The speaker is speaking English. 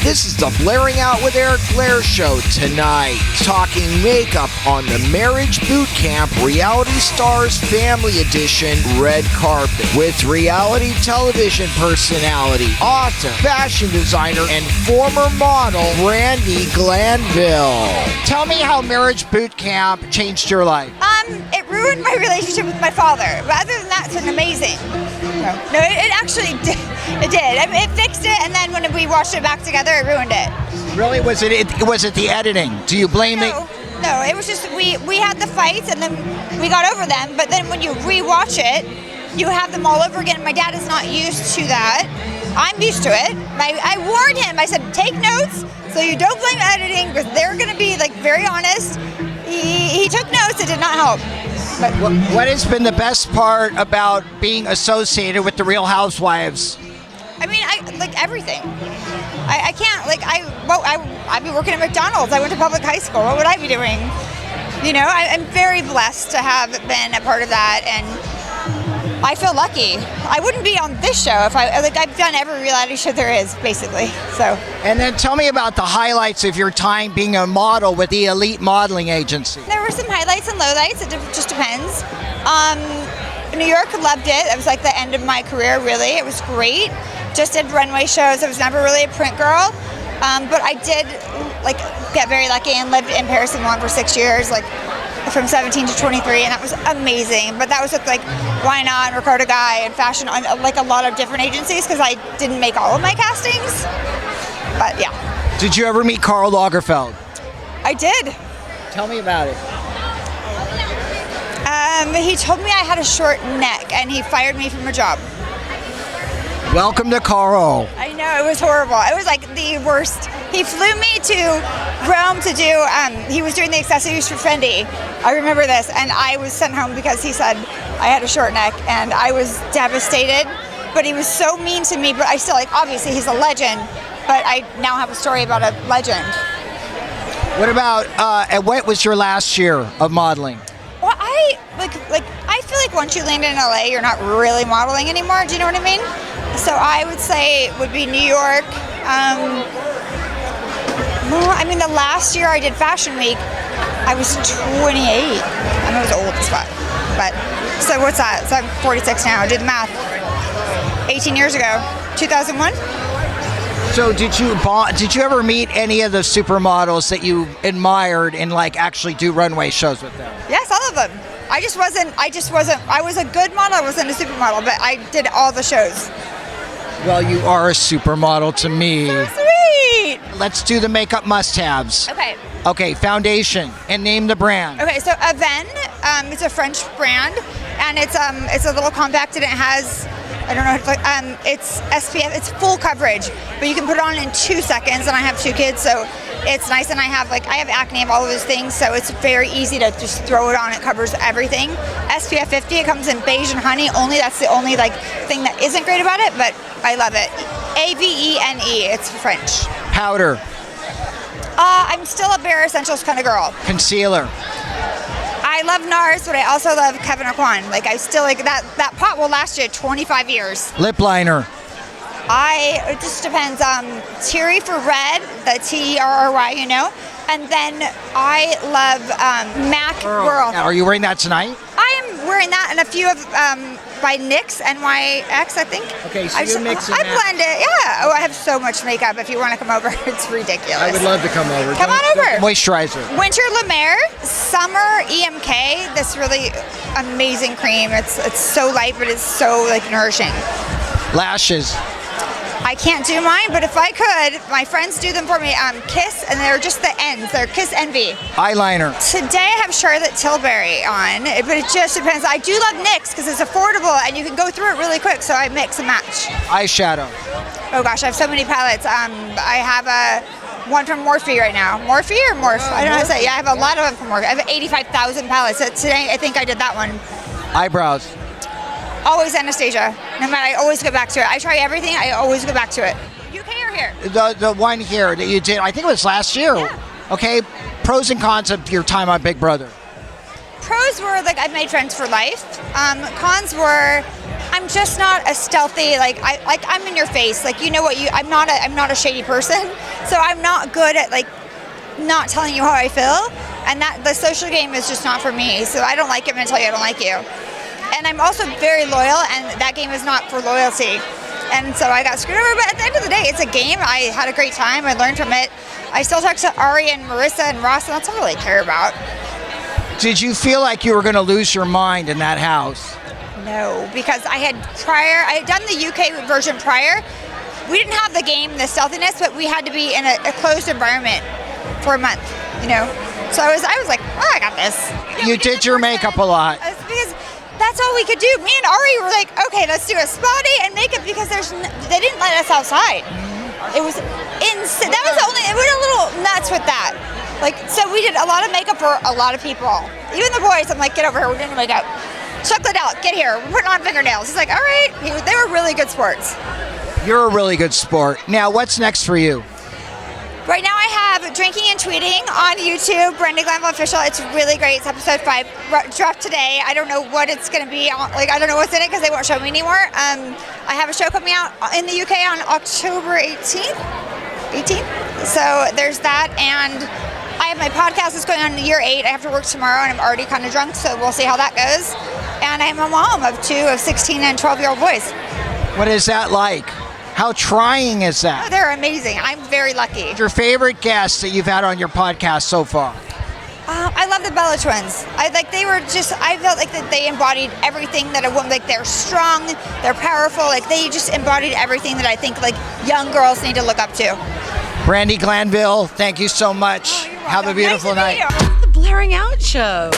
This is the Blairing Out with Eric Blair show tonight, talking makeup on the Marriage Boot Camp Reality Stars Family Edition red carpet with reality television personality, author, fashion designer, and former model Brandi Glanville. Tell me how Marriage Boot Camp changed your life. It ruined my relationship with my father, but other than that, it's been amazing. No, it actually did. It did. I mean, it fixed it, and then when we watched it back together, it ruined it. Really? Was it the editing? Do you blame it? No, it was just we had the fights, and then we got over them, but then when you rewatch it, you have them all over again. My dad is not used to that. I'm used to it. I warned him. I said, take notes so you don't blame editing, because they're going to be very honest. He took notes. It did not help. But what has been the best part about being associated with the Real Housewives? I mean, everything. I can't, I'd be working at McDonald's. I went to public high school. What would I be doing? You know, I'm very blessed to have been a part of that, and I feel lucky. I wouldn't be on this show if I've done every reality show there is, basically. So. And then tell me about the highlights of your time being a model with the Elite Modeling Agency. There were some highlights and lowlights. It just depends. New York, loved it. It was like the end of my career, really. It was great. Just did runway shows. I was never really a print girl, but I did get very lucky and lived in Paris and Milan for 6 years, from 17 to 23, and that was amazing. But that was with Why Not, and Ricardo Guy, and fashion on a lot of different agencies, because I didn't make all of my castings. But yeah. Did you ever meet Karl Lagerfeld? I did. Tell me about it. He told me I had a short neck, and he fired me from a job. Welcome to Karl. I know, it was horrible. It was the worst. He flew me to Rome to do, he was doing the accessories for Fendi. I remember this, and I was sent home because he said I had a short neck, and I was devastated. But he was so mean to me, but I still, obviously he's a legend, but I now have a story about a legend. What about, what was your last year of modeling? Well, I feel like once you land in LA, you're not really modeling anymore. Do you know what I mean? So I would say it would be New York. The last year I did Fashion Week, I was 28. I know I was old as fuck. But, so what's that? So I'm 46 now. Do the math. 18 years ago. 2001? So did you ever meet any of the supermodels that you admired and actually do runway shows with them? Yes, all of them. I was a good model. I wasn't a supermodel, but I did all the shows. Well, you are a supermodel to me. So sweet. Let's do the makeup must-haves. Okay, foundation, and name the brand. Okay, so Aven, it's a French brand, and it's a little compact, and it has, I don't know, it's SPF, it's full coverage, but you can put it on in 2 seconds, and I have 2 kids, so it's nice, and I have acne, I have all of those things, so it's very easy to just throw it on. It covers everything. SPF 50, it comes in beige and honey only. That's the only thing that isn't great about it, but I love it. Avene, it's French. Powder. I'm still a Bare Essentials kind of girl. Concealer. I love NARS, but I also love Kevin Aucoin. I still that pot will last you 25 years. Lip liner. It just depends. Terry for red, the Terry, and then I love MAC Girl. Are you wearing that tonight? I am wearing that and a few of by NYX, NYX, I think. Okay, so you're mixing I blend it, yeah. Oh, I have so much makeup. If you want to come over, it's ridiculous. I would love to come over. Come on over. Moisturizer. Winter La Mer, summer EMK. This really amazing cream. It's so light, but it's so nourishing. Lashes. I can't do mine, but if I could, my friends do them for me. Kiss, and they're just the ends. They're Kiss Envy. Eyeliner. Today I have Charlotte Tilbury on, but it just depends. I do love NYX because it's affordable and you can go through it really quick, so I mix and match. Eyeshadow. Oh gosh, I have so many palettes. I have one from Morphe right now. Morphe or Morph? I don't know how to say it. Yeah, I have a lot of them from Morphe. I have 85,000 palettes. So today I think I did that one. Eyebrows. Always Anastasia. No matter, I always go back to it. I try everything, I always go back to it. UK or here? The one here that you did, I think it was last year. Yeah. Okay, pros and cons of your time on Big Brother. Pros were I've made friends for life. Cons were, I'm just not a stealthy, I'm in your face. I'm not a shady person. So I'm not good at not telling you how I feel. And that the social game is just not for me. So I don't like it, I'm gonna tell you I don't like you. And I'm also very loyal, and that game is not for loyalty. And so I got screwed over, but at the end of the day, it's a game. I had a great time, I learned from it. I still talk to Ari and Marissa and Ross, and that's all I care about. Did you feel like you were going to lose your mind in that house? No, because I had done the UK version prior. We didn't have the game, the stealthiness, but we had to be in a closed environment for a month, So I was like, oh, I got this. You did your makeup a lot. Because that's all we could do. Me and Ari were like, okay, let's do a spa day and makeup because they didn't let us outside. It was insane. That was we were a little nuts with that. So we did a lot of makeup for a lot of people. Even the boys, I'm like, get over here, we're doing makeup. Chuck Liddell, get here, we're putting on fingernails. He's like, all right. They were really good sports. You're a really good sport. Now, what's next for you? Right now I have Drinking and Tweeting on YouTube, Brandi Glanville Official. It's really great. It's episode 5, dropped today. I don't know what it's going to be. I don't know what's in it because they won't show me anymore. I have a show coming out in the UK on October 18th. So there's that. And I have my podcast that's going on in year 8. I have to work tomorrow and I'm already kind of drunk, so we'll see how that goes. And I'm a mom of 2 of 16 and 12-year-old boys. What is that like? How trying is that? Oh, they're amazing. I'm very lucky. Your favorite guests that you've had on your podcast so far? I love the Bella twins. I felt like that they embodied everything that a woman, they're strong, they're powerful, they just embodied everything that I think young girls need to look up to. Brandi Glanville, thank you so much. Have a beautiful night. The Blairing Out Show.